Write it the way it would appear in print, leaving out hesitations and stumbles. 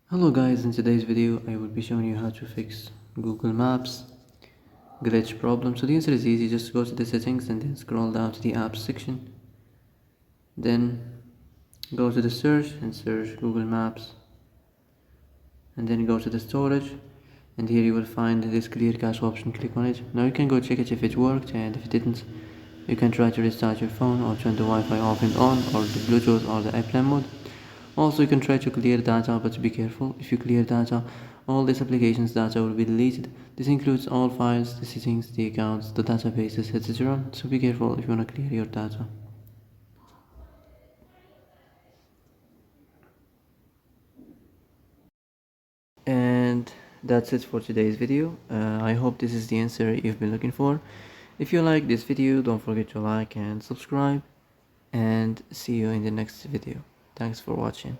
Hello guys, in today's video I will be showing you how to fix Google Maps glitch problem. So the answer is easy, just go to the settings and then scroll down to the apps section. Then go to the search and search Google Maps. And then go to the storage and here you will find this clear cache option, click on it. Now you can go check it if it worked, and if it didn't you can try to restart your phone or turn the Wi-Fi off and on, or the Bluetooth or the airplane mode. Also, you can try to clear data, but be careful. If you clear data, all this application's data will be deleted. This includes all files, the settings, the accounts, the databases, etc. So be careful if you want to clear your data. And that's it for today's video. I hope this is the answer you've been looking for. If you like this video, don't forget to like and subscribe, and see you in the next video. Thanks for watching.